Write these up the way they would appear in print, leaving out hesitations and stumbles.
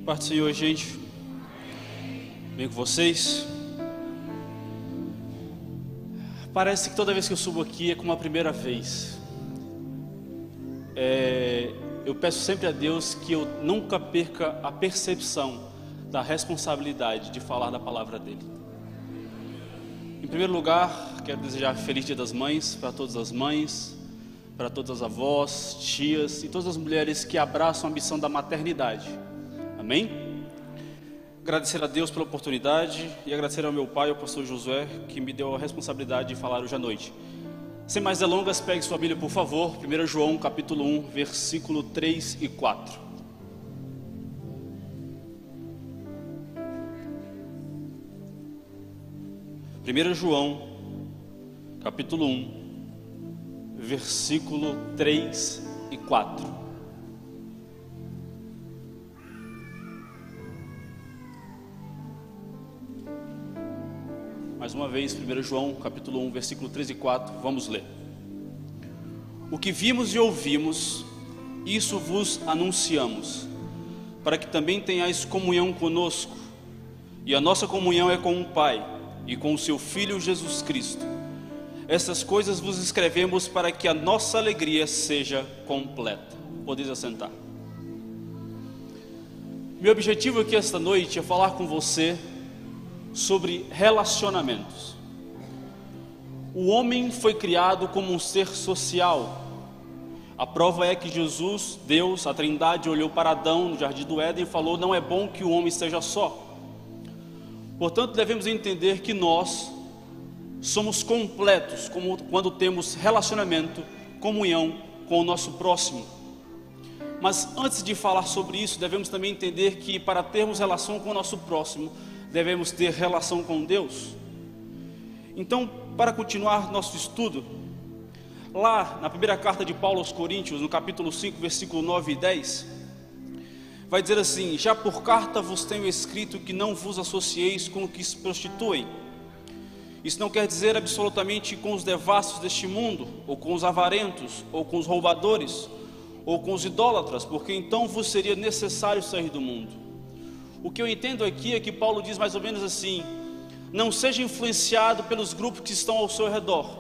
Paz do Senhor, gente. Bem com vocês? Parece que toda vez que eu subo aqui é como a primeira vez. Eu peço sempre a Deus que eu nunca perca a percepção da responsabilidade de falar da palavra dele. Em primeiro lugar, quero desejar Feliz Dia das Mães para todas as mães, para todas as avós, tias e todas as mulheres que abraçam a missão da maternidade. Amém? Agradecer a Deus pela oportunidade e agradecer ao meu pai, o pastor Josué, que me deu a responsabilidade de falar hoje à noite. Sem mais delongas, pegue sua Bíblia, por favor. 1 João, capítulo 1, versículo 3 e 4. Primeiro João, capítulo 1, versículo 3 e 4. Mais uma vez, 1 João, capítulo 1, versículo 3 e 4, vamos ler. O que vimos e ouvimos, isso vos anunciamos, para que também tenhais comunhão conosco. E a nossa comunhão é com o Pai e com o seu Filho Jesus Cristo. Essas coisas vos escrevemos para que a nossa alegria seja completa. Podeis assentar. Meu objetivo aqui esta noite é falar com você sobre relacionamentos. O homem foi criado como um ser social. A prova é que Jesus, Deus, a Trindade, olhou para Adão no Jardim do Éden e falou: não é bom que o homem esteja só. Portanto, devemos entender que nós somos completos quando temos relacionamento, comunhão com o nosso próximo. Mas antes de falar sobre isso, devemos também entender que para termos relação com o nosso próximo, devemos ter relação com Deus. Então, para continuar nosso estudo, lá na primeira carta de Paulo aos Coríntios, no capítulo 5, versículo 9 e 10, vai dizer assim: já por carta vos tenho escrito que não vos associeis com os que se prostituem. Isso não quer dizer absolutamente com os devassos deste mundo, ou com os avarentos, ou com os roubadores, ou com os idólatras, porque então vos seria necessário sair do mundo. O que eu entendo aqui é que Paulo diz mais ou menos assim: não seja influenciado pelos grupos que estão ao seu redor,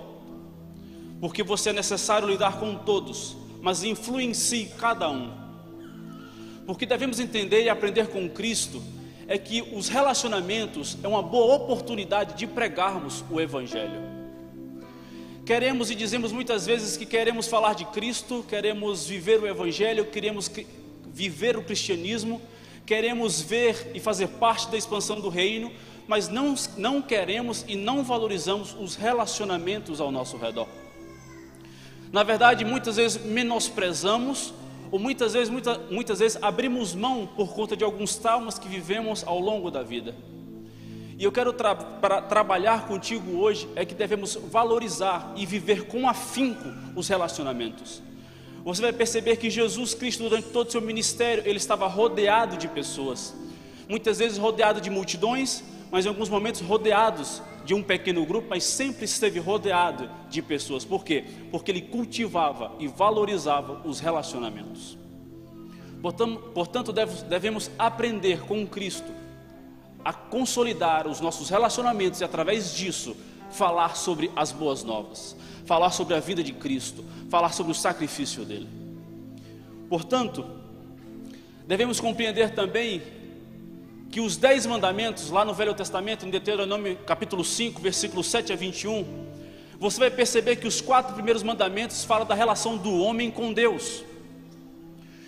porque você é necessário lidar com todos, mas influencie cada um. Porque devemos entender e aprender com Cristo é que os relacionamentos é uma boa oportunidade de pregarmos o Evangelho. Queremos e dizemos muitas vezes que queremos falar de Cristo, queremos viver o Evangelho, queremos viver o cristianismo, queremos ver e fazer parte da expansão do reino, mas não queremos e não valorizamos os relacionamentos ao nosso redor. Na verdade, muitas vezes menosprezamos, ou muitas vezes abrimos mão por conta de alguns traumas que vivemos ao longo da vida. E eu quero trabalhar contigo hoje é que devemos valorizar e viver com afinco os relacionamentos. Você vai perceber que Jesus Cristo, durante todo o seu ministério, ele estava rodeado de pessoas. Muitas vezes rodeado de multidões, mas em alguns momentos rodeados de um pequeno grupo, mas sempre esteve rodeado de pessoas. Por quê? Porque ele cultivava e valorizava os relacionamentos. Portanto, devemos aprender com Cristo a consolidar os nossos relacionamentos e através disso falar sobre as boas novas, falar sobre a vida de Cristo, falar sobre o sacrifício dele. Portanto, devemos compreender também que os 10 mandamentos lá no Velho Testamento, em Deuteronômio capítulo 5, versículos 7 a 21, você vai perceber que os 4 primeiros mandamentos falam da relação do homem com Deus,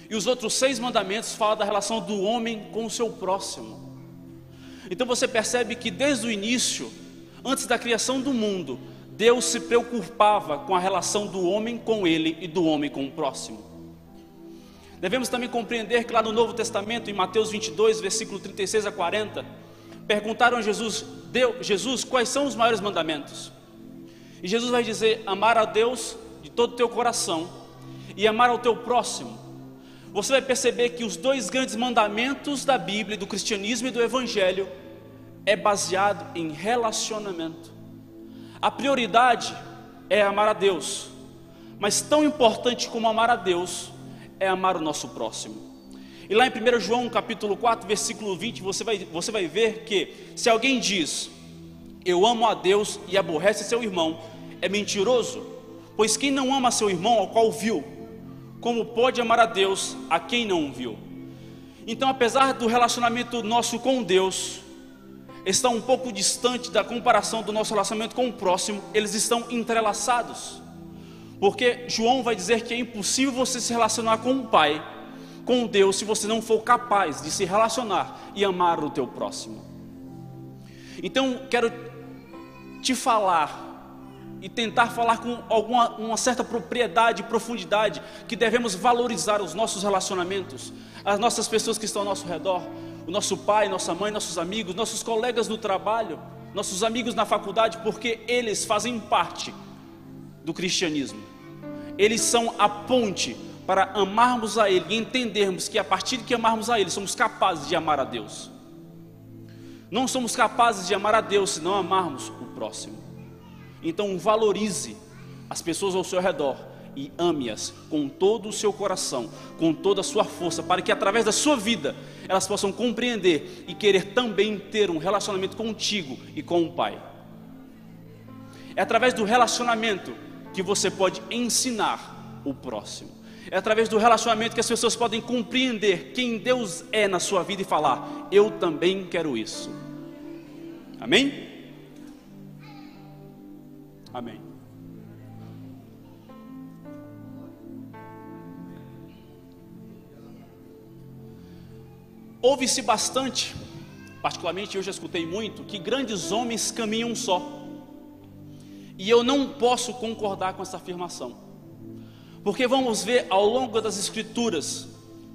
e os outros 6 mandamentos falam da relação do homem com o seu próximo. Então você percebe que desde o início, antes da criação do mundo, Deus se preocupava com a relação do homem com ele e do homem com o próximo. Devemos também compreender que lá no Novo Testamento, em Mateus 22, versículo 36 a 40, perguntaram a Jesus: Jesus, quais são os maiores mandamentos? E Jesus vai dizer: amar a Deus de todo o teu coração e amar ao teu próximo. Você vai perceber que os 2 grandes mandamentos da Bíblia, do cristianismo e do Evangelho, é baseado em relacionamento. A prioridade é amar a Deus, mas tão importante como amar a Deus é amar o nosso próximo. E lá em 1 João capítulo 4, versículo 20, você vai ver que se alguém diz, eu amo a Deus e aborrece seu irmão, é mentiroso. Pois quem não ama seu irmão ao qual viu, como pode amar a Deus a quem não viu? Então, apesar do relacionamento nosso com Deus está um pouco distante da comparação do nosso relacionamento com o próximo, eles estão entrelaçados. Porque João vai dizer que é impossível você se relacionar com o Pai, com Deus, se você não for capaz de se relacionar e amar o teu próximo. Então, quero te falar e tentar falar com uma certa propriedade e profundidade, que devemos valorizar os nossos relacionamentos, as nossas pessoas que estão ao nosso redor, o nosso pai, nossa mãe, nossos amigos, nossos colegas no trabalho, nossos amigos na faculdade, porque eles fazem parte do cristianismo. Eles são a ponte para amarmos a Ele e entendermos que a partir de que amarmos a Ele, somos capazes de amar a Deus. Não somos capazes de amar a Deus se não amarmos o próximo. Então valorize as pessoas ao seu redor e ame-as com todo o seu coração, com toda a sua força, para que através da sua vida elas possam compreender e querer também ter um relacionamento contigo e com o Pai. É através do relacionamento que você pode ensinar o próximo. É através do relacionamento que as pessoas podem compreender quem Deus é na sua vida e falar, eu também quero isso. Amém? Amém. Ouve-se bastante, particularmente eu já escutei muito, que grandes homens caminham só. E eu não posso concordar com essa afirmação. Porque vamos ver ao longo das Escrituras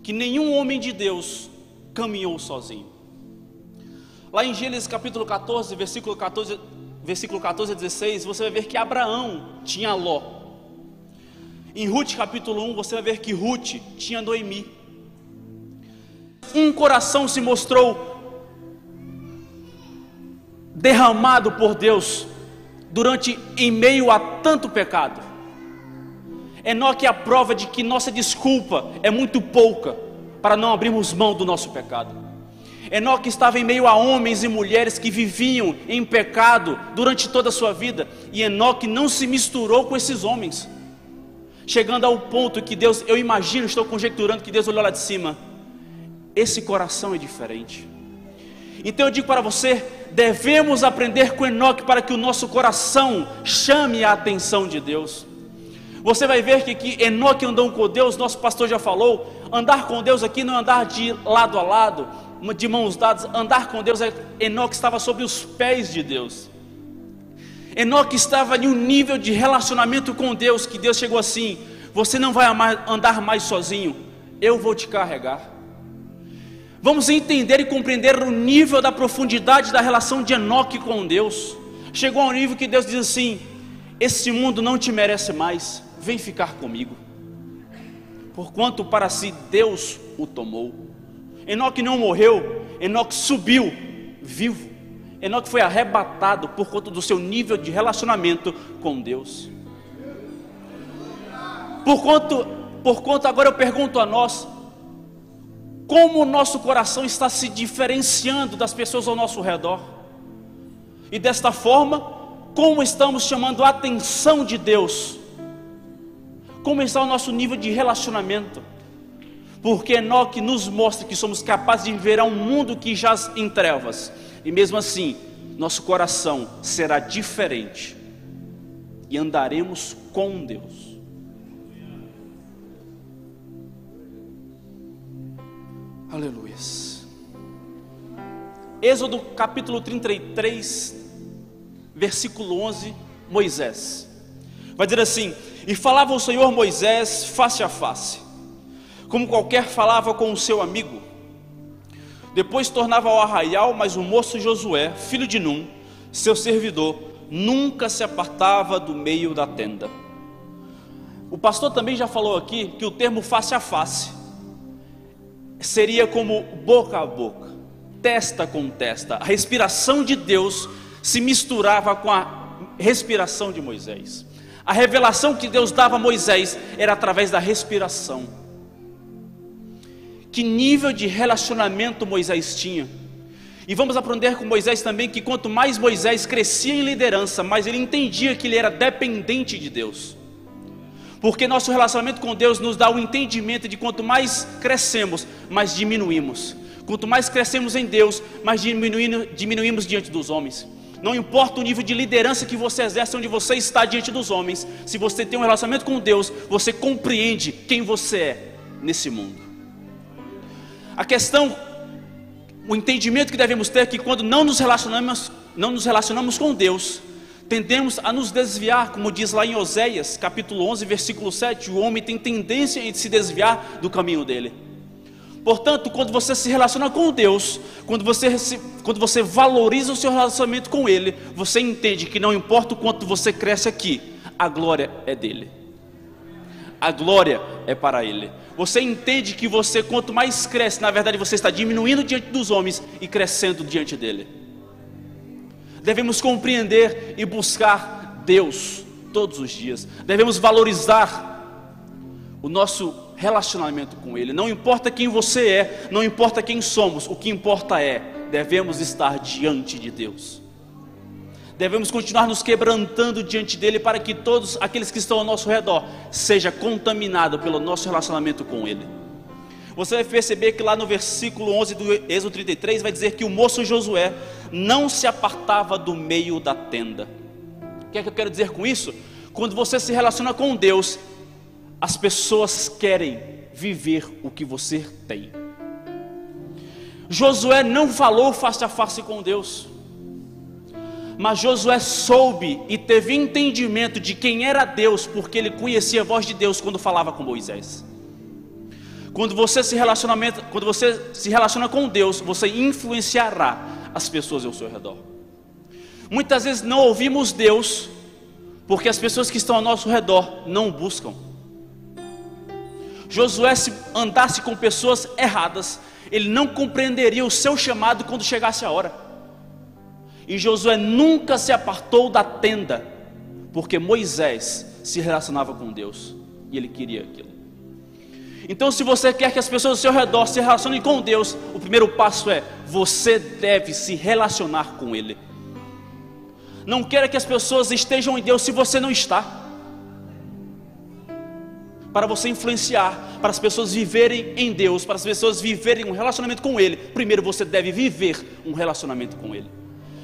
que nenhum homem de Deus caminhou sozinho. Lá em Gênesis capítulo 14, versículo 14 a 16, você vai ver que Abraão tinha Ló. Em Ruth capítulo 1, você vai ver que Ruth tinha Noemi. Um coração se mostrou derramado por Deus em meio a tanto pecado. Enoque é a prova de que nossa desculpa é muito pouca para não abrirmos mão do nosso pecado. Enoque estava em meio a homens e mulheres que viviam em pecado durante toda a sua vida, e Enoque não se misturou com esses homens, chegando ao ponto que Deus, eu imagino, estou conjecturando que Deus olhou lá de cima, esse coração é diferente. Então eu digo para você, devemos aprender com Enoque para que o nosso coração chame a atenção de Deus. Você vai ver que Enoque andou com Deus, nosso pastor já falou, andar com Deus aqui não é andar de lado a lado, de mãos dadas. Andar com Deus, Enoque estava sobre os pés de Deus. Enoque estava em um nível de relacionamento com Deus, que Deus chegou assim, você não vai andar mais sozinho, eu vou te carregar. Vamos entender e compreender o nível da profundidade da relação de Enoque com Deus. Chegou ao nível que Deus diz assim, esse mundo não te merece mais, vem ficar comigo. Porquanto para si Deus o tomou. Enoque não morreu, Enoque subiu vivo. Enoque foi arrebatado por conta do seu nível de relacionamento com Deus. Porquanto agora eu pergunto a nós, como o nosso coração está se diferenciando das pessoas ao nosso redor? E desta forma, como estamos chamando a atenção de Deus? Como está o nosso nível de relacionamento? Porque Enoque nos mostra que somos capazes de viver a um mundo que jaz em trevas, e mesmo assim, nosso coração será diferente, e andaremos com Deus. Aleluias. Êxodo capítulo 33, versículo 11, Moisés vai dizer assim, e falava o Senhor Moisés face a face, como qualquer falava com o seu amigo. Depois tornava ao arraial, mas o moço Josué, filho de Num, seu servidor, nunca se apartava do meio da tenda. O pastor também já falou aqui que o termo face a face seria como boca a boca, testa com testa. A respiração de Deus se misturava com a respiração de Moisés. A revelação que Deus dava a Moisés era através da respiração. Que nível de relacionamento Moisés tinha. E vamos aprender com Moisés também que quanto mais Moisés crescia em liderança, mais ele entendia que ele era dependente de Deus. Porque nosso relacionamento com Deus nos dá o entendimento de quanto mais crescemos, mais diminuímos. Quanto mais crescemos em Deus, mais diminuímos diante dos homens. Não importa o nível de liderança que você exerce, onde você está diante dos homens, se você tem um relacionamento com Deus, você compreende quem você é nesse mundo. A questão, o entendimento que devemos ter é que quando não nos relacionamos com Deus, tendemos a nos desviar, como diz lá em Oséias, capítulo 11, versículo 7, o homem tem tendência em se desviar do caminho dele. Portanto, quando você se relaciona com Deus, quando você valoriza o seu relacionamento com Ele, você entende que não importa o quanto você cresce aqui, a glória é dele. A glória é para Ele. Você entende que você, quanto mais cresce, na verdade você está diminuindo diante dos homens e crescendo diante dele. Devemos compreender e buscar Deus todos os dias. Devemos valorizar o nosso relacionamento com Ele. Não importa quem você é, não importa quem somos, o que importa é, devemos estar diante de Deus. Devemos continuar nos quebrantando diante dele para que todos aqueles que estão ao nosso redor sejam contaminados pelo nosso relacionamento com Ele. Você vai perceber que lá no versículo 11 do Êxodo 33 vai dizer que o moço Josué não se apartava do meio da tenda. O que é que eu quero dizer com isso? Quando você se relaciona com Deus, as pessoas querem viver o que você tem. Josué não falou face a face com Deus, mas Josué soube e teve entendimento de quem era Deus, porque ele conhecia a voz de Deus quando falava com Moisés. Quando você se relaciona com Deus, você influenciará as pessoas ao seu redor. Muitas vezes não ouvimos Deus, porque as pessoas que estão ao nosso redor não o buscam. Josué, se andasse com pessoas erradas, ele não compreenderia o seu chamado quando chegasse a hora. E Josué nunca se apartou da tenda, porque Moisés se relacionava com Deus e ele queria aquilo. Então, se você quer que as pessoas ao seu redor se relacionem com Deus, o primeiro passo é: você deve se relacionar com Ele. Não queira que as pessoas estejam em Deus se você não está. Para você influenciar, para as pessoas viverem em Deus, para as pessoas viverem um relacionamento com Ele, primeiro você deve viver um relacionamento com Ele.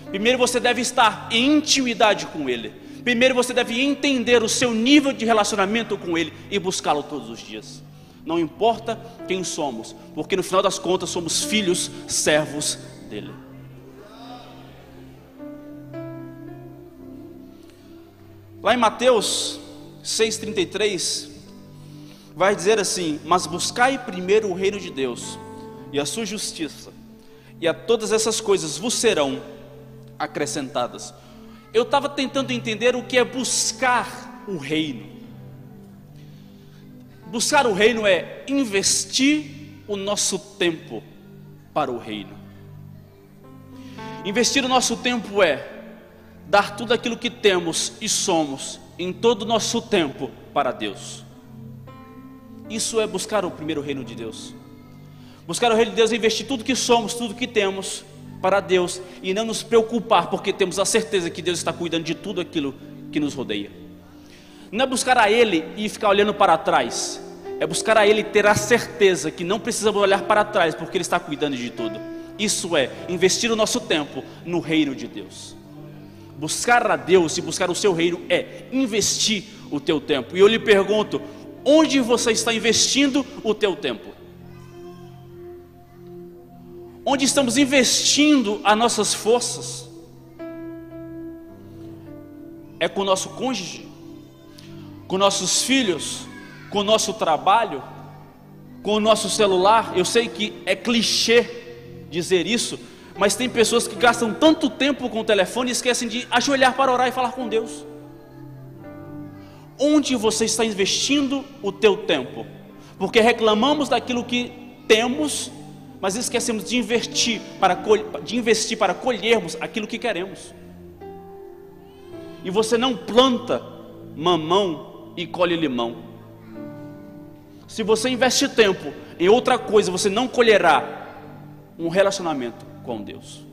Primeiro você deve estar em intimidade com Ele. Primeiro você deve entender o seu nível de relacionamento com Ele e buscá-lo todos os dias. Não importa quem somos, porque no final das contas somos filhos, servos dele. Lá em Mateus 6,33 vai dizer assim: mas buscai primeiro o reino de Deus e a sua justiça, e a todas essas coisas vos serão acrescentadas. Eu estava tentando entender o que é buscar o reino. Buscar o reino é investir o nosso tempo para o reino. Investir o nosso tempo é dar tudo aquilo que temos e somos em todo o nosso tempo para Deus. Isso é buscar o primeiro reino de Deus. Buscar o reino de Deus é investir tudo que somos, tudo que temos para Deus e não nos preocupar, porque temos a certeza que Deus está cuidando de tudo aquilo que nos rodeia. Não é buscar a Ele e ficar olhando para trás, é buscar a Ele e ter a certeza que não precisamos olhar para trás, porque Ele está cuidando de tudo. Isso é investir o nosso tempo no reino de Deus. Buscar a Deus e buscar o seu reino é investir o teu tempo. E eu lhe pergunto: onde você está investindo o teu tempo? Onde estamos investindo as nossas forças? É com o nosso cônjuge? Com nossos filhos? Com o nosso trabalho? Com o nosso celular? Eu sei que é clichê dizer isso, mas tem pessoas que gastam tanto tempo com o telefone e esquecem de ajoelhar para orar e falar com Deus. Onde você está investindo o teu tempo? Porque reclamamos daquilo que temos, mas esquecemos de investir para colhermos aquilo que queremos. E você não planta mamão e colhe limão. Se você investe tempo em outra coisa você não colherá um relacionamento com Deus.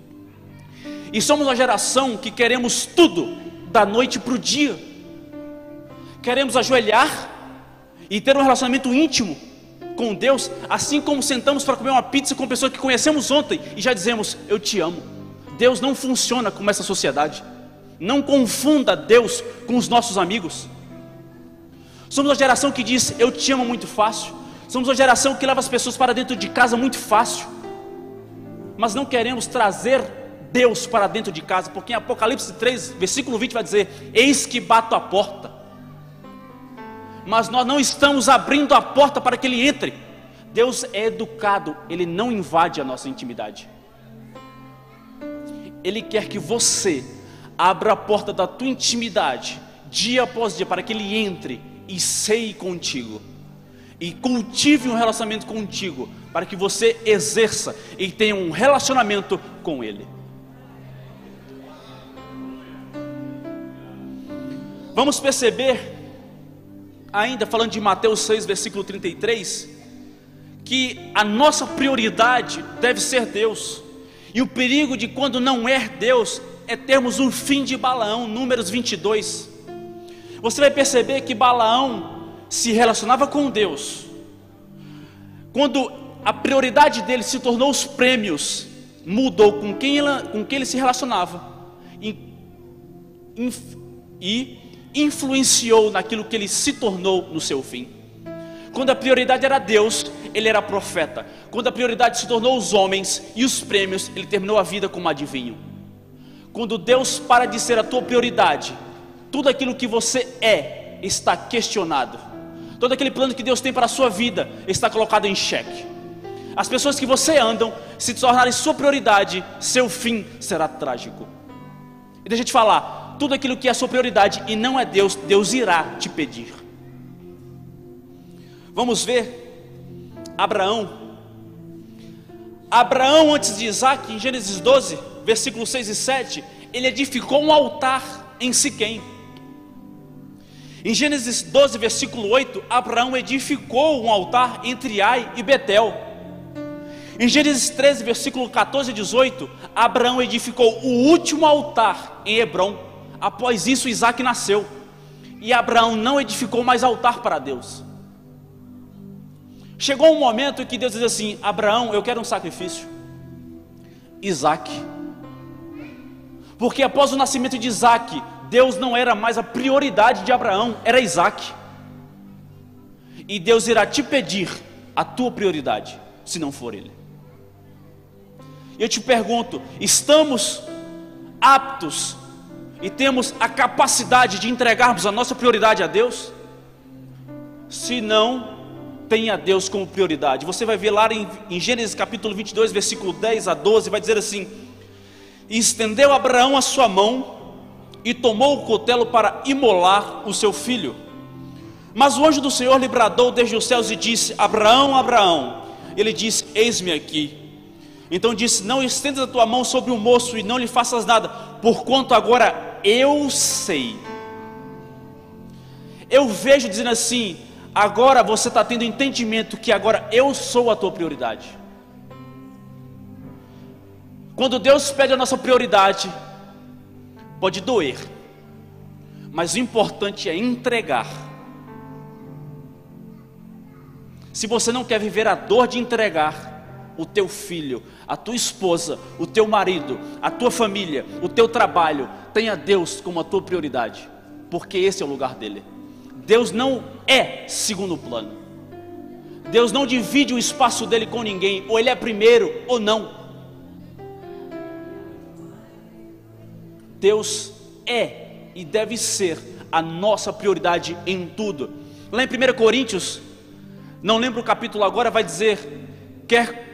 E somos uma geração que queremos tudo da noite para o dia. Queremos ajoelhar e ter um relacionamento íntimo com Deus, assim como sentamos para comer uma pizza com pessoas que conhecemos ontem e já dizemos, eu te amo. Deus não funciona como essa sociedade. Não confunda Deus com os nossos amigos. Somos uma geração que diz, eu te amo muito fácil. Somos uma geração que leva as pessoas para dentro de casa muito fácil. Mas não queremos trazer Deus para dentro de casa, porque em Apocalipse 3, versículo 20 vai dizer, eis que bato a porta. Mas nós não estamos abrindo a porta para que Ele entre. Deus é educado, Ele não invade a nossa intimidade. Ele quer que você abra a porta da tua intimidade, dia após dia, para que Ele entre e ceie contigo, e cultive um relacionamento contigo, para que você exerça e tenha um relacionamento com Ele. Vamos perceber, ainda falando de Mateus 6, versículo 33, que a nossa prioridade deve ser Deus. E o perigo de quando não é Deus é termos o fim de Balaão, Números 22. Você vai perceber que Balaão se relacionava com Deus. Quando a prioridade dele se tornou os prêmios, mudou com quem ele se relacionava e influenciou naquilo que ele se tornou no seu fim. Quando a prioridade era Deus, ele era profeta. Quando a prioridade se tornou os homens e os prêmios, ele terminou a vida como adivinho. Quando Deus para de ser a tua prioridade, tudo aquilo que você é está questionado. Todo aquele plano que Deus tem para a sua vida está colocado em xeque. As pessoas que você anda, se tornarem sua prioridade, seu fim será trágico. E deixa eu te falar, tudo aquilo que é a sua prioridade e não é Deus, Deus irá te pedir. Vamos ver Abraão, antes de Isaac, em Gênesis 12, versículos 6 e 7, ele edificou um altar em Siquém. Em Gênesis 12, versículo 8, Abraão edificou um altar entre Ai e Betel. Em Gênesis 13, versículo 14 e 18, Abraão edificou o último altar em Hebrom. Após isso, Isaac nasceu. E Abraão não edificou mais altar para Deus. Chegou um momento em que Deus diz assim, Abraão, eu quero um sacrifício. Isaac. Porque após o nascimento de Isaac, Deus não era mais a prioridade de Abraão, era Isaac. E Deus irá te pedir a tua prioridade, se não for Ele. Eu te pergunto, estamos aptos e temos a capacidade de entregarmos a nossa prioridade a Deus? Se não, tenha Deus como prioridade. Você vai ver lá em Gênesis capítulo 22, versículo 10 a 12, vai dizer assim, e estendeu Abraão a sua mão e tomou o cutelo para imolar o seu filho. Mas o anjo do Senhor lhe bradou desde os céus e disse, Abraão, Abraão. Ele disse, eis-me aqui. Então disse, não estendas a tua mão sobre o moço e não lhe faças nada, porquanto agora eu sei. Eu vejo dizendo assim, agora você está tendo entendimento que agora eu sou a tua prioridade. Quando Deus pede a nossa prioridade, pode doer, mas o importante é entregar. Se você não quer viver a dor de entregar o teu filho, a tua esposa, o teu marido, a tua família, o teu trabalho, tenha Deus como a tua prioridade, porque esse é o lugar dele. Deus não é segundo plano. Deus não divide o espaço dele com ninguém, ou ele é primeiro ou não. Deus é e deve ser a nossa prioridade em tudo. Lá em 1 Coríntios, não lembro o capítulo agora, vai dizer,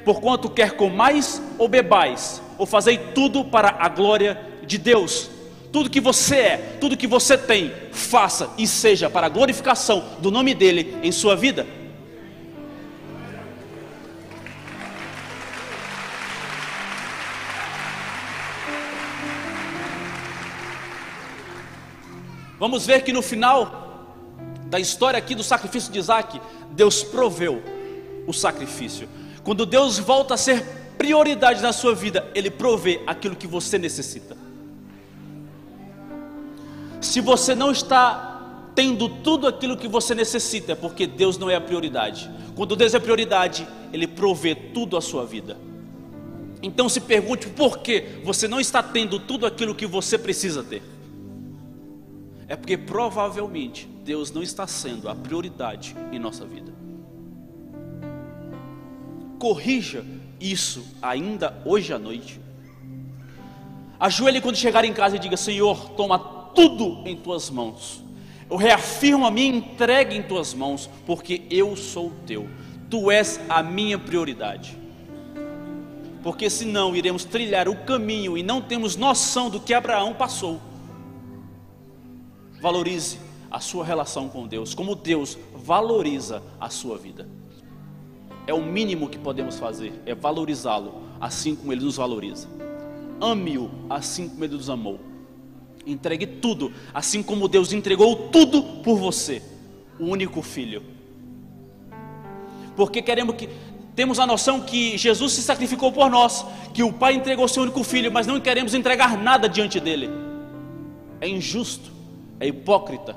porquanto quer comais ou bebais, ou fazei tudo para a glória de Deus. Tudo que você é, tudo que você tem, faça e seja para a glorificação do nome dele em sua vida. Vamos ver que no final da história aqui do sacrifício de Isaac, Deus proveu o sacrifício. Quando Deus volta a ser prioridade na sua vida, Ele provê aquilo que você necessita. Se você não está tendo tudo aquilo que você necessita, é porque Deus não é a prioridade. Quando Deus é a prioridade, Ele provê tudo à sua vida. Então se pergunte por que você não está tendo tudo aquilo que você precisa ter. É porque provavelmente Deus não está sendo a prioridade em nossa vida. Corrija isso ainda hoje à noite. Ajoelhe quando chegar em casa e diga: Senhor, toma tudo em tuas mãos. Eu reafirmo a minha entrega em tuas mãos, porque eu sou teu. Tu és a minha prioridade. Porque senão iremos trilhar o caminho e não temos noção do que Abraão passou. Valorize a sua relação com Deus, como Deus valoriza a sua vida. É o mínimo que podemos fazer, é valorizá-lo assim como Ele nos valoriza. Ame-o assim como Ele nos amou. Entregue tudo, assim como Deus entregou tudo por você, o único Filho. Porque temos a noção que Jesus se sacrificou por nós, que o Pai entregou seu único Filho, mas não queremos entregar nada diante dele. É injusto, é hipócrita.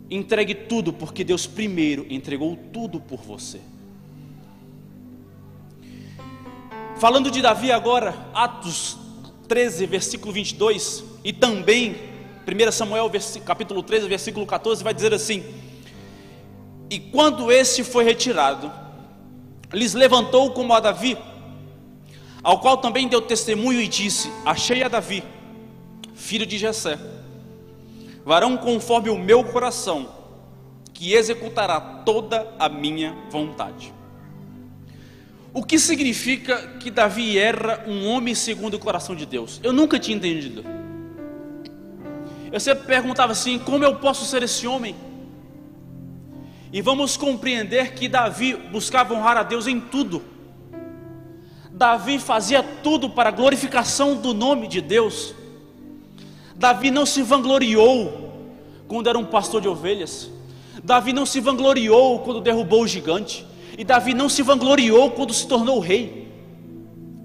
Entregue tudo, porque Deus primeiro entregou tudo por você. Falando de Davi agora, Atos 13, versículo 22, e também 1 Samuel, capítulo 13, versículo 14, vai dizer assim: e quando este foi retirado, lhes levantou como a Davi, ao qual também deu testemunho e disse: achei a Davi, filho de Jessé, varão conforme o meu coração, que executará toda a minha vontade. O que significa que Davi era um homem segundo o coração de Deus? Eu nunca tinha entendido. Eu sempre perguntava assim: como eu posso ser esse homem? E vamos compreender que Davi buscava honrar a Deus em tudo. Davi fazia tudo para a glorificação do nome de Deus. Davi não se vangloriou quando era um pastor de ovelhas. Davi não se vangloriou quando derrubou o gigante. E Davi não se vangloriou quando se tornou rei.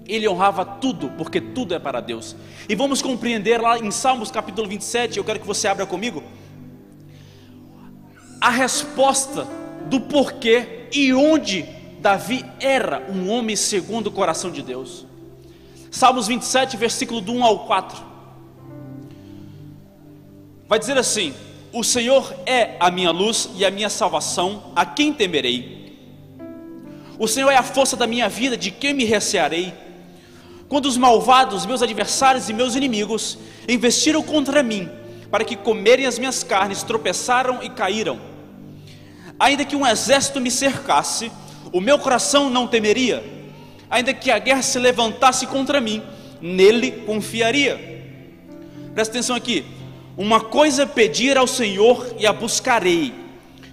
Ele honrava tudo, porque tudo é para Deus. E vamos compreender lá em Salmos capítulo 27, eu quero que você abra comigo, a resposta do porquê e onde Davi era um homem segundo o coração de Deus. Salmos 27, versículo do 1 ao 4. Vai dizer assim: o Senhor é a minha luz e a minha salvação, a quem temerei? O Senhor é a força da minha vida, de quem me recearei? Quando os malvados, meus adversários e meus inimigos, investiram contra mim, para que comerem as minhas carnes, tropeçaram e caíram. Ainda que um exército me cercasse, o meu coração não temeria. Ainda que a guerra se levantasse contra mim, nele confiaria. Presta atenção aqui: uma coisa pedir ao Senhor e a buscarei,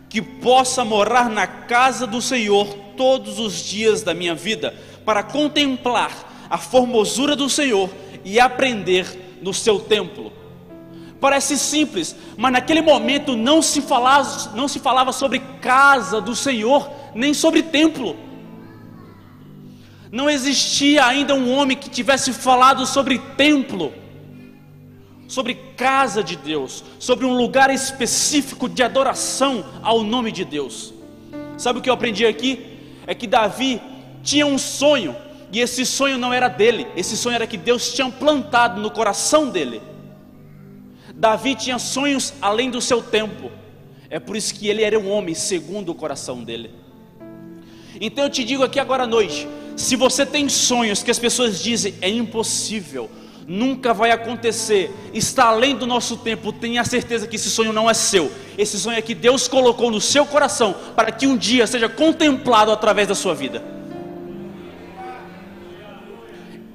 que possa morar na casa do Senhor todos os dias da minha vida, para contemplar a formosura do Senhor e aprender no seu templo. Parece simples, mas naquele momento não se falava sobre casa do Senhor, nem sobre templo. Não existia ainda um homem que tivesse falado sobre templo, sobre casa de Deus, sobre um lugar específico de adoração ao nome de Deus. Sabe o que eu aprendi aqui? É que Davi tinha um sonho, e esse sonho não era dele, esse sonho era que Deus tinha plantado no coração dele. Davi tinha sonhos além do seu tempo, é por isso que ele era um homem segundo o coração dele. Então eu te digo aqui agora à noite: se você tem sonhos que as pessoas dizem é impossível, nunca vai acontecer, está além do nosso tempo, tenha certeza que esse sonho não é seu. Esse sonho é que Deus colocou no seu coração, para que um dia seja contemplado através da sua vida.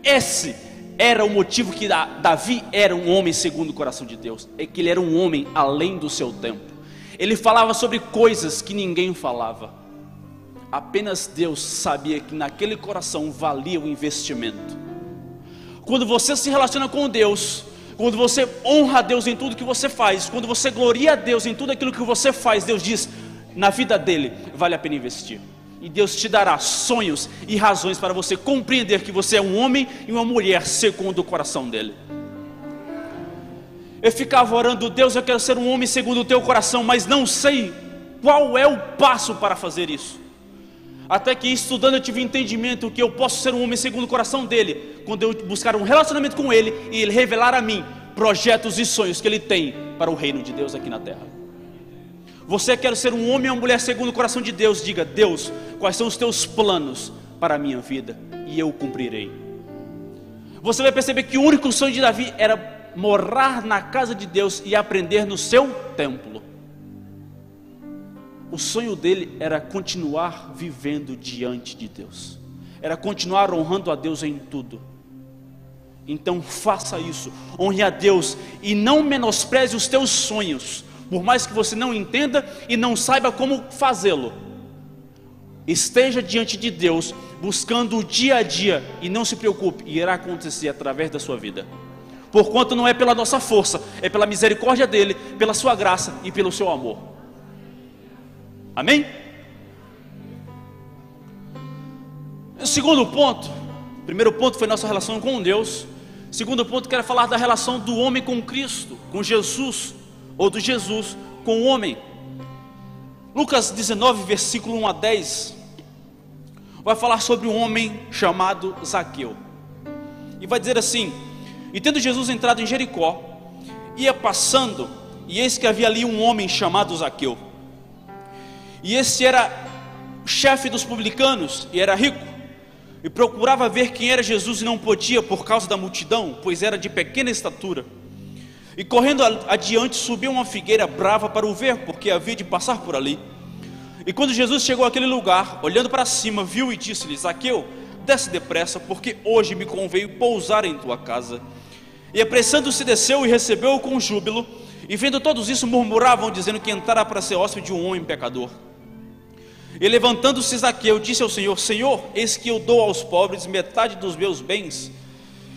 Esse era o motivo que Davi era um homem segundo o coração de Deus, é que ele era um homem além do seu tempo. Ele falava sobre coisas que ninguém falava. Apenas Deus sabia que naquele coração valia o investimento. Quando você se relaciona com Deus, quando você honra a Deus em tudo que você faz, quando você gloria a Deus em tudo aquilo que você faz, Deus diz: na vida dele, vale a pena investir. E Deus te dará sonhos e razões para você compreender que você é um homem e uma mulher segundo o coração dele. Eu ficava orando: Deus, eu quero ser um homem segundo o teu coração, mas não sei qual é o passo para fazer isso. Até que estudando eu tive entendimento que eu posso ser um homem segundo o coração dele quando eu buscar um relacionamento com ele e ele revelar a mim projetos e sonhos que ele tem para o reino de Deus aqui na terra. Você quer ser um homem ou uma mulher segundo o coração de Deus? Diga: Deus, quais são os teus planos para a minha vida? E eu cumprirei. Você vai perceber que o único sonho de Davi era morar na casa de Deus e aprender no seu templo. O sonho dele era continuar vivendo diante de Deus, era continuar honrando a Deus em tudo. Então faça isso, honre a Deus e não menospreze os teus sonhos, por mais que você não entenda e não saiba como fazê-lo. Esteja diante de Deus, buscando o dia a dia, e não se preocupe, irá acontecer através da sua vida. Porquanto não é pela nossa força, é pela misericórdia dele, pela sua graça e pelo seu amor. Amém? O segundo ponto, primeiro ponto foi nossa relação com Deus. Segundo ponto, quero falar da relação do homem com Cristo, com Jesus, ou do Jesus com o homem. Lucas 19, versículo 1 a 10, vai falar sobre um homem chamado Zaqueu. E vai dizer assim: e tendo Jesus entrado em Jericó, ia passando, e eis que havia ali um homem chamado Zaqueu. E esse era chefe dos publicanos, e era rico, e procurava ver quem era Jesus, e não podia por causa da multidão, pois era de pequena estatura. E correndo adiante, subiu uma figueira brava para o ver, porque havia de passar por ali. E quando Jesus chegou àquele lugar, olhando para cima, viu e disse-lhe: Zaqueu, desce depressa, porque hoje me conveio pousar em tua casa. E apressando-se desceu e recebeu-o com júbilo. E vendo todos isso, murmuravam, dizendo que entrara para ser hóspede de um homem pecador. E levantando-se Zaqueu, disse ao Senhor: Senhor, eis que eu dou aos pobres metade dos meus bens,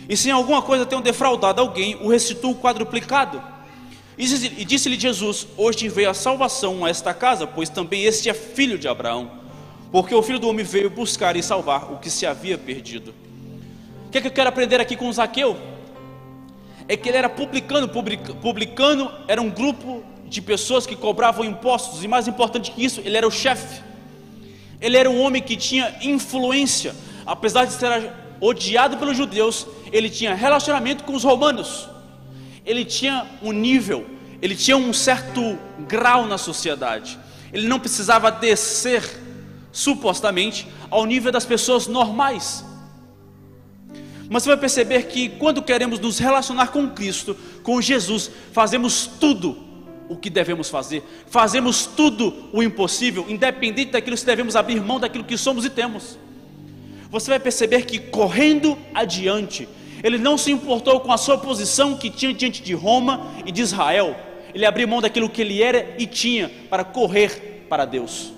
e se em alguma coisa tenho defraudado alguém, o restituo quadruplicado. E disse-lhe Jesus: hoje veio a salvação a esta casa, pois também este é filho de Abraão, porque o Filho do Homem veio buscar e salvar o que se havia perdido. O que é que eu quero aprender aqui com Zaqueu? É que ele era publicano. Publicano era um grupo de pessoas que cobravam impostos, e mais importante que isso, ele era o chefe. Ele era um homem que tinha influência. Apesar de ser odiado pelos judeus, ele tinha relacionamento com os romanos. Ele tinha um nível, ele tinha um certo grau na sociedade. Ele não precisava descer, supostamente, ao nível das pessoas normais. Mas você vai perceber que quando queremos nos relacionar com Cristo, com Jesus, fazemos tudo o que devemos fazer, fazemos tudo o impossível, independente daquilo que devemos abrir mão daquilo que somos e temos. Você vai perceber que correndo adiante, ele não se importou com a sua posição que tinha diante de Roma e de Israel. Ele abriu mão daquilo que ele era e tinha para correr para Deus.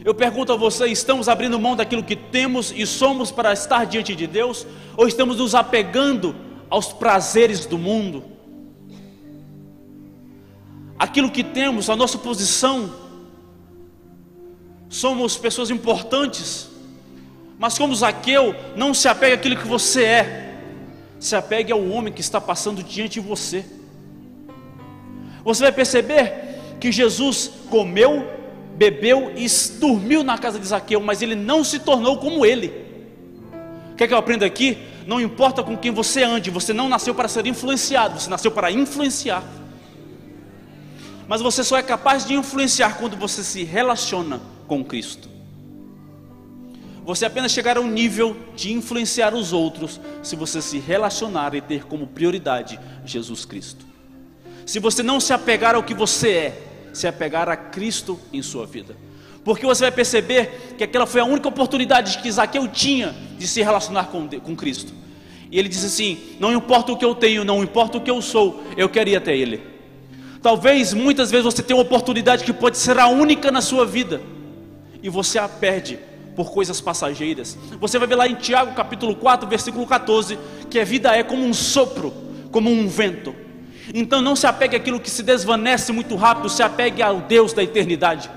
Eu pergunto a você: estamos abrindo mão daquilo que temos e somos para estar diante de Deus? Ou estamos nos apegando aos prazeres do mundo? Aquilo que temos, a nossa posição, somos pessoas importantes, mas como Zaqueu, não se apegue àquilo que você é, se apegue ao homem que está passando diante de você. Você vai perceber que Jesus comeu, bebeu e dormiu na casa de Zaqueu, mas ele não se tornou como ele. Quer que eu aprenda aqui? Não importa com quem você ande, você não nasceu para ser influenciado, você nasceu para influenciar. Mas você só é capaz de influenciar quando você se relaciona com Cristo. Você apenas chegará a um nível de influenciar os outros se você se relacionar e ter como prioridade Jesus Cristo. Se você não se apegar ao que você é, se apegar a Cristo em sua vida. Porque você vai perceber que aquela foi a única oportunidade que Zaqueu tinha de se relacionar com Cristo. E ele disse assim: não importa o que eu tenho, não importa o que eu sou, eu quero ir até Ele. Talvez muitas vezes você tenha uma oportunidade que pode ser a única na sua vida, e você a perde por coisas passageiras. Você vai ver lá em Tiago capítulo 4, versículo 14, que a vida é como um sopro, como um vento. Então não se apegue àquilo que se desvanece muito rápido, se apegue ao Deus da eternidade.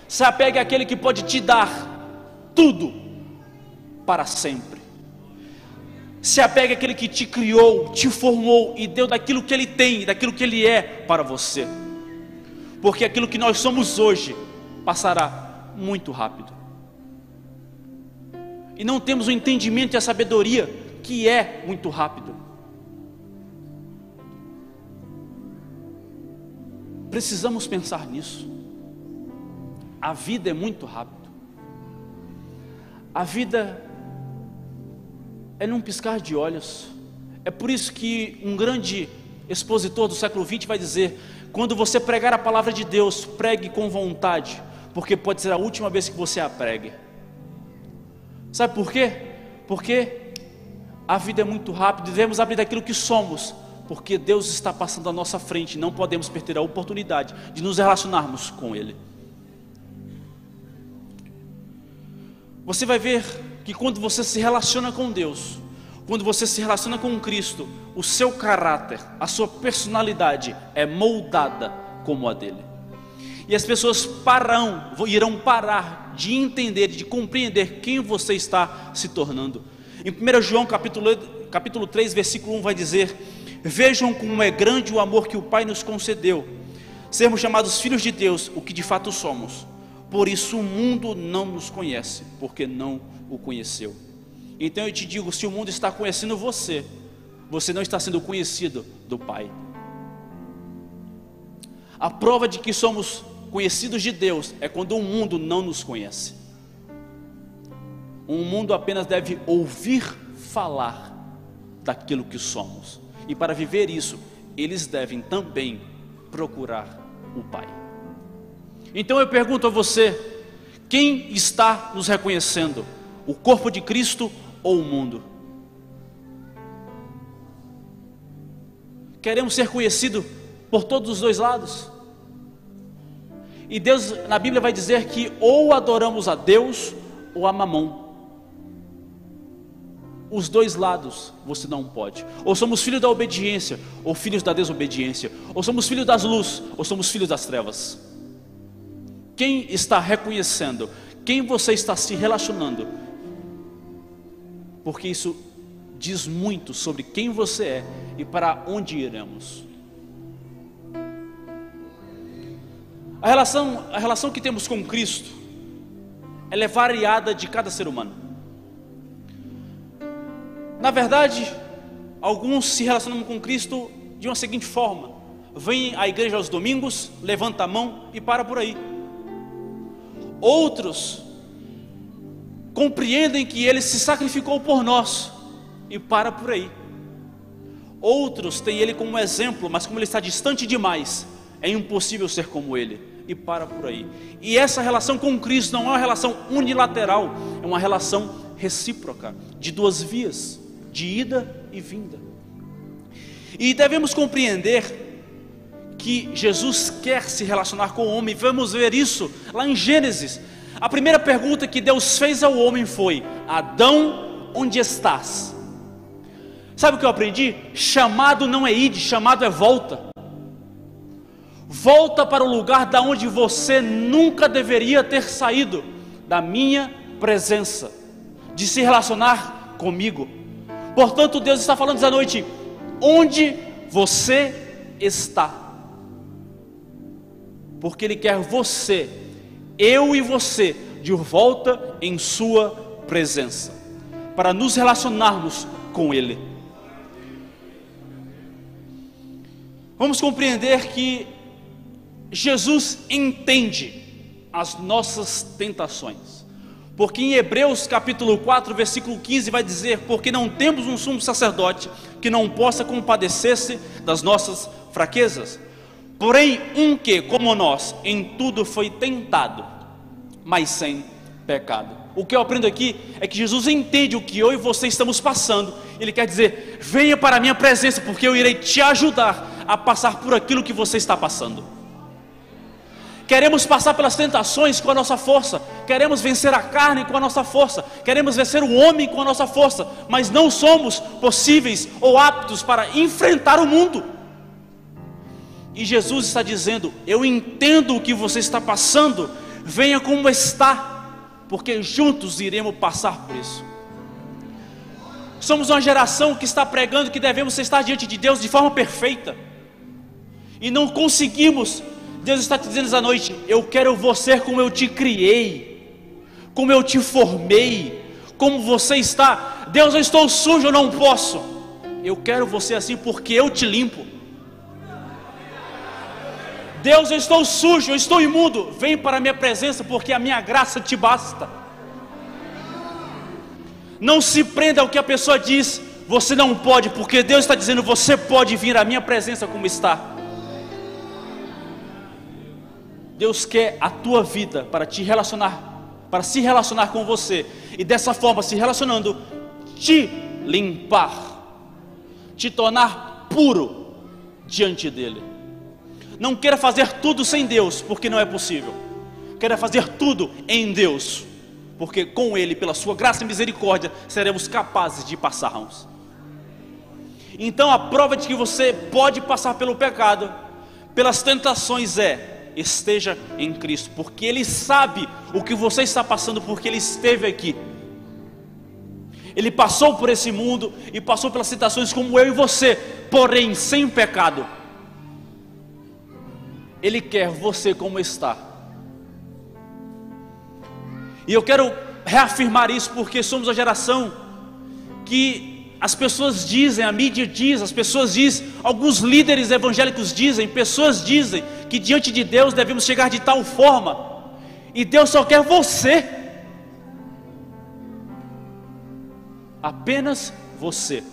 Se apegue àquele que pode te dar tudo para sempre. Se apegue àquele que te criou, te formou e deu daquilo que Ele tem, daquilo que Ele é para você. Porque aquilo que nós somos hoje passará muito rápido. E não temos o entendimento e a sabedoria que é muito rápido. Precisamos pensar nisso. A vida é muito rápido. A vida é num piscar de olhos. É por isso que um grande expositor do século XX vai dizer: quando você pregar a palavra de Deus, pregue com vontade, porque pode ser a última vez que você a pregue. Sabe por quê? Porque a vida é muito rápida, devemos abrir daquilo que somos, porque Deus está passando à nossa frente, não podemos perder a oportunidade de nos relacionarmos com Ele. Você vai ver que quando você se relaciona com Deus, quando você se relaciona com Cristo, o seu caráter, a sua personalidade é moldada como a dele. E as pessoas irão parar de entender, de compreender quem você está se tornando. Em 1 João capítulo 3, versículo 1 vai dizer: vejam como é grande o amor que o Pai nos concedeu, sermos chamados filhos de Deus, o que de fato somos. Por isso o mundo não nos conhece, porque não o conheceu. Então eu te digo, se o mundo está conhecendo você, você não está sendo conhecido do Pai. A prova de que somos conhecidos de Deus é quando o mundo não nos conhece. O mundo apenas deve ouvir falar daquilo que somos. E para viver isso, eles devem também procurar o Pai. Então eu pergunto a você: quem está nos reconhecendo? O corpo de Cristo ou o mundo? Queremos ser conhecidos por todos os dois lados? E Deus, na Bíblia vai dizer que ou adoramos a Deus ou a Mamon. Os dois lados você não pode. Ou somos filhos da obediência, ou filhos da desobediência. Ou somos filhos das luzes, ou somos filhos das trevas. Quem está reconhecendo? Quem você está se relacionando? Porque isso diz muito sobre quem você é e para onde iremos. A relação que temos com Cristo, ela é variada de cada ser humano. Na verdade, alguns se relacionam com Cristo de uma seguinte forma: vem à igreja aos domingos, levanta a mão e para por aí. Outros compreendem que Ele se sacrificou por nós e para por aí. Outros têm Ele como exemplo, mas como Ele está distante demais, é impossível ser como Ele, e para por aí. E essa relação com Cristo não é uma relação unilateral, é uma relação recíproca, de duas vias, de ida e vinda. E devemos compreender que Jesus quer se relacionar com o homem. Vamos ver isso lá em Gênesis. A primeira pergunta que Deus fez ao homem foi: Adão, onde estás? Sabe o que eu aprendi? Chamado não é ide, chamado é volta. Volta para o lugar da onde você nunca deveria ter saído, da minha presença, de se relacionar comigo. Portanto, Deus está falando essa noite: onde você está? Porque Ele quer você, eu e você, de volta em sua presença, para nos relacionarmos com Ele. Vamos compreender que Jesus entende as nossas tentações, porque em Hebreus capítulo 4, versículo 15 vai dizer: porque não temos um sumo sacerdote que não possa compadecer-se das nossas fraquezas, porém um que, como nós, em tudo foi tentado, mas sem pecado. O que eu aprendo aqui é que Jesus entende o que eu e você estamos passando. Ele quer dizer: venha para a minha presença, porque eu irei te ajudar a passar por aquilo que você está passando. Queremos passar pelas tentações com a nossa força, queremos vencer a carne com a nossa força, queremos vencer o homem com a nossa força, mas não somos possíveis ou aptos para enfrentar o mundo. E Jesus está dizendo: eu entendo o que você está passando, venha como está, porque juntos iremos passar por isso. Somos uma geração que está pregando que devemos estar diante de Deus de forma perfeita, e não conseguimos. Deus está te dizendo essa noite: eu quero você como eu te criei, como eu te formei, como você está. Deus, eu estou sujo, eu não posso. Eu quero você assim porque eu te limpo. Deus, eu estou sujo, eu estou imundo, vem para a minha presença porque a minha graça te basta. Não se prenda ao que a pessoa diz, você não pode, porque Deus está dizendo: você pode vir à minha presença como está. Deus quer a tua vida para te relacionar, para se relacionar com você, e dessa forma, se relacionando, te limpar, te tornar puro diante dele. Não queira fazer tudo sem Deus, porque não é possível. Queira fazer tudo em Deus, porque com ele, pela sua graça e misericórdia, seremos capazes de passarmos. Então a prova de que você pode passar pelo pecado, pelas tentações, esteja em Cristo, porque Ele sabe o que você está passando, porque Ele esteve aqui. Ele passou por esse mundo e passou pelas tentações como eu e você, porém sem pecado. Ele quer você como está. E eu quero reafirmar isso, porque somos a geração que as pessoas dizem, a mídia diz, as pessoas dizem, alguns líderes evangélicos dizem, pessoas dizem que diante de Deus devemos chegar de tal forma, e Deus só quer você, apenas você,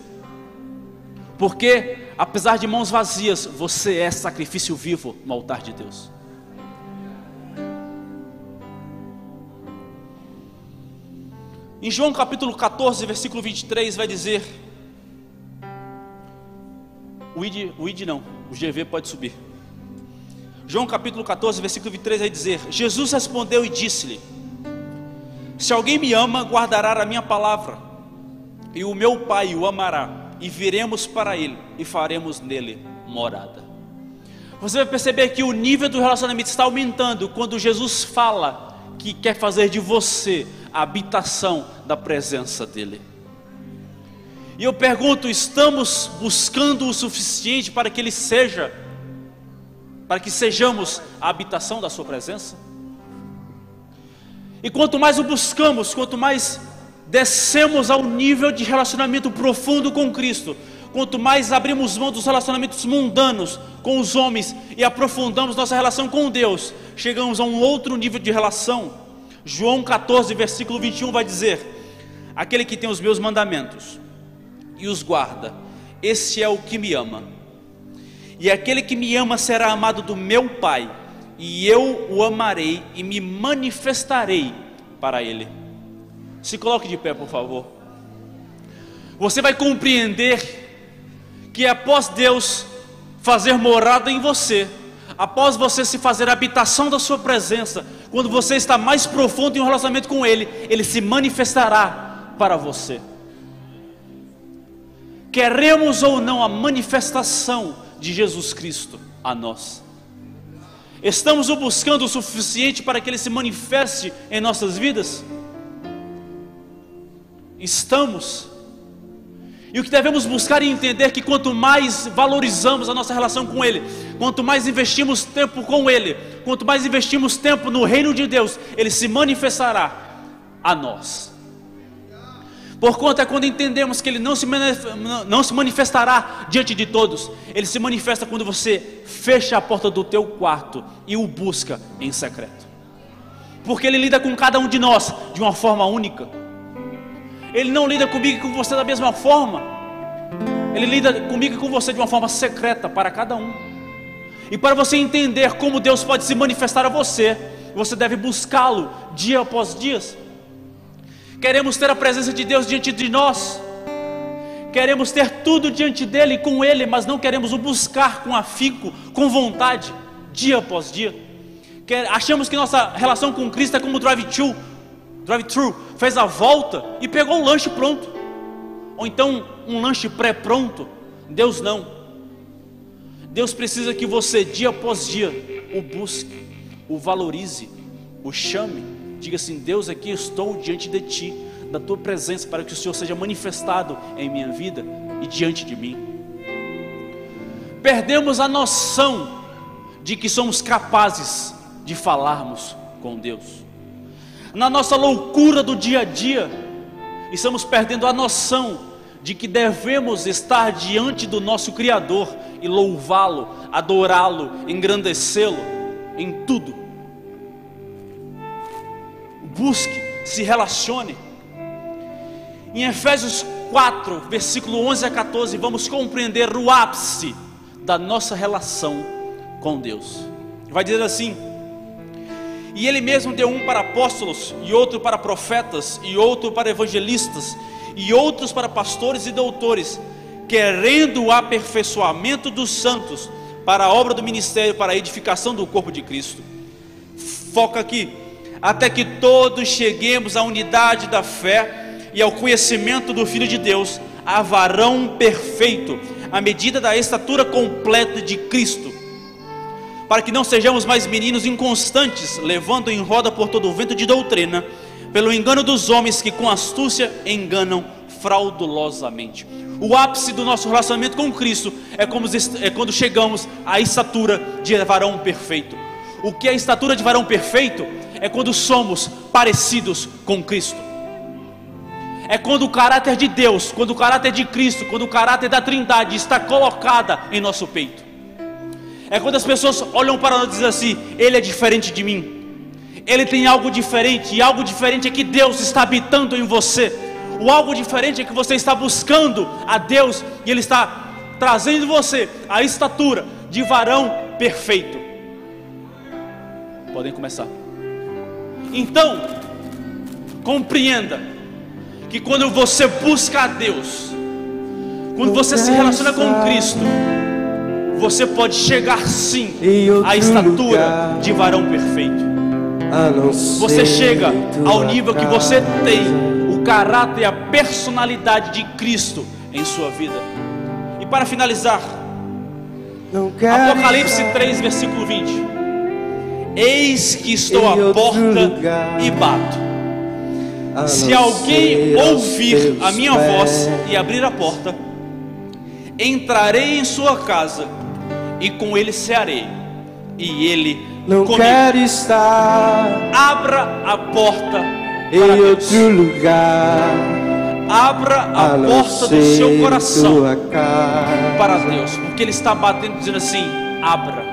porque apesar de mãos vazias, você é sacrifício vivo no altar de Deus. Em João capítulo 14, versículo 23 vai dizer, o GV pode subir. João capítulo 14, versículo 23 vai dizer: Jesus respondeu e disse-lhe: se alguém me ama, guardará a minha palavra, e o meu Pai o amará, e viremos para ele, e faremos nele morada. Você vai perceber que o nível do relacionamento está aumentando quando Jesus fala que quer fazer de você a habitação da presença dele. E eu pergunto: estamos buscando o suficiente para que ele seja, para que sejamos a habitação da sua presença? E quanto mais o buscamos, quanto mais descemos ao nível de relacionamento profundo com Cristo, quanto mais abrimos mão dos relacionamentos mundanos com os homens e aprofundamos nossa relação com Deus, chegamos a um outro nível de relação. João 14, versículo 21 vai dizer: aquele que tem os meus mandamentos e os guarda, esse é o que me ama, e aquele que me ama será amado do meu Pai, e eu o amarei e me manifestarei para ele. Se coloque de pé, por favor. Você vai compreender que após Deus fazer morada em você, após você se fazer habitação da sua presença, quando você está mais profundo em um relacionamento com Ele, Ele se manifestará para você. Queremos ou não a manifestação de Jesus Cristo a nós? Estamos o buscando o suficiente para que Ele se manifeste em nossas vidas? Estamos. E o que devemos buscar e entender é que quanto mais valorizamos a nossa relação com Ele, quanto mais investimos tempo com Ele, quanto mais investimos tempo no reino de Deus, Ele se manifestará a nós. Porquanto é quando entendemos que Ele não se manifestará diante de todos, Ele se manifesta quando você fecha a porta do teu quarto e o busca em secreto. Porque Ele lida com cada um de nós de uma forma única. Ele não lida comigo e com você da mesma forma. Ele lida comigo e com você de uma forma secreta para cada um. E para você entender como Deus pode se manifestar a você, você deve buscá-lo dia após dia. Queremos ter a presença de Deus diante de nós, queremos ter tudo diante dele e com ele, mas não queremos o buscar com afinco, com vontade, dia após dia. Achamos que nossa relação com Cristo é como drive-thru, drive-thru, fez a volta e pegou o lanche pronto. Ou então um lanche pré-pronto. Deus não. Deus precisa que você, dia após dia, o busque, o valorize, o chame. Diga assim: Deus, aqui estou diante de Ti, da Tua presença, para que o Senhor seja manifestado em minha vida e diante de mim. Perdemos a noção de que somos capazes de falarmos com Deus. Na nossa loucura do dia a dia, estamos perdendo a noção de que devemos estar diante do nosso Criador e louvá-lo, adorá-lo, engrandecê-lo em tudo. Busque, se relacione. Em Efésios 4, versículo 11 a 14, vamos compreender o ápice da nossa relação com Deus. Vai dizer assim: e Ele mesmo deu um para apóstolos, e outro para profetas, e outro para evangelistas, e outros para pastores e doutores, querendo o aperfeiçoamento dos santos, para a obra do ministério, para a edificação do corpo de Cristo. Foca aqui: até que todos cheguemos à unidade da fé e ao conhecimento do Filho de Deus, a varão perfeito, à medida da estatura completa de Cristo, para que não sejamos mais meninos inconstantes, levando em roda por todo o vento de doutrina, pelo engano dos homens que com astúcia enganam fraudulosamente. O ápice do nosso relacionamento com Cristo é quando chegamos à estatura de varão perfeito. O que é a estatura de varão perfeito? É quando somos parecidos com Cristo. É quando o caráter de Deus, quando o caráter de Cristo, quando o caráter da Trindade está colocada em nosso peito. É quando as pessoas olham para nós e dizem assim: Ele é diferente de mim, Ele tem algo diferente, e algo diferente é que Deus está habitando em você. O algo diferente é que você está buscando a Deus, e Ele está trazendo em você a estatura de varão perfeito. Podem começar. Então, compreenda que quando você busca a Deus, quando você se relaciona com Cristo, você pode chegar sim à estatura de varão perfeito. Você chega ao nível que você tem o caráter e a personalidade de Cristo em sua vida. E para finalizar, Apocalipse 3, versículo 20: eis que estou à porta e bato. Se alguém ouvir a minha voz e abrir a porta, entrarei em sua casa e com ele cearei, e ele comigo. Abra a porta para Deus. Abra a porta do seu coração para Deus, porque Ele está batendo dizendo assim: abra,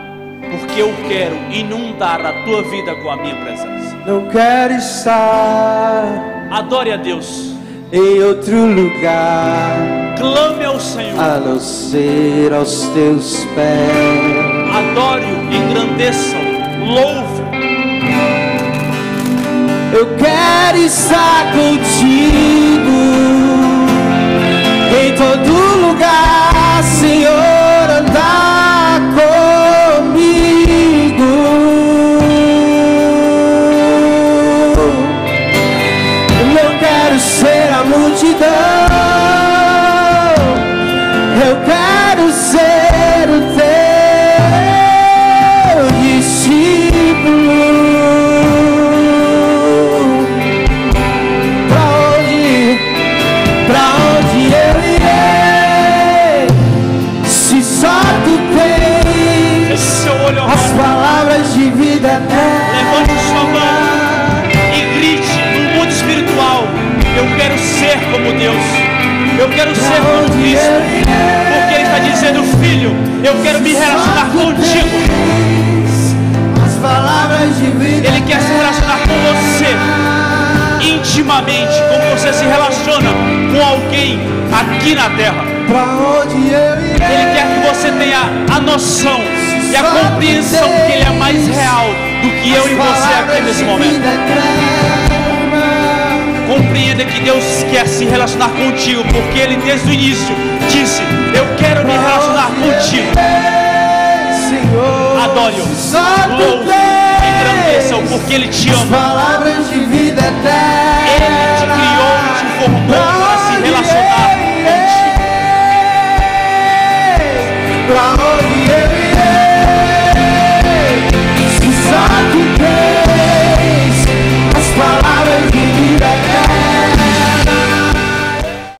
porque eu quero inundar a tua vida com a minha presença. Não quero estar Adore a Deus em outro lugar, clame ao Senhor, a não ser aos teus pés. Adore-o, engrandeça-o, louve. Eu quero estar contigo em todo lugar, Senhor, andar comigo. Eu quero ser a multidão, eu quero ser o teu discípulo. Pra onde eu irei, se só tu tens as palavras de vida eterna? Levante sua mão e grite no mundo espiritual: eu quero ser como Deus, eu quero ser como Cristo, porque Ele está dizendo: filho, eu quero me relacionar contigo. Ele quer se relacionar com você intimamente, como você se relaciona com alguém aqui na terra. Ele quer que você tenha a noção e a compreensão que Ele é mais real do que eu e você aqui nesse momento. Compreenda que Deus quer se relacionar contigo, porque Ele desde o início disse: eu quero me relacionar contigo. Adore-o, louve, engrandeça. agradeça o porquê Ele te ama. Palavras de vida eterna.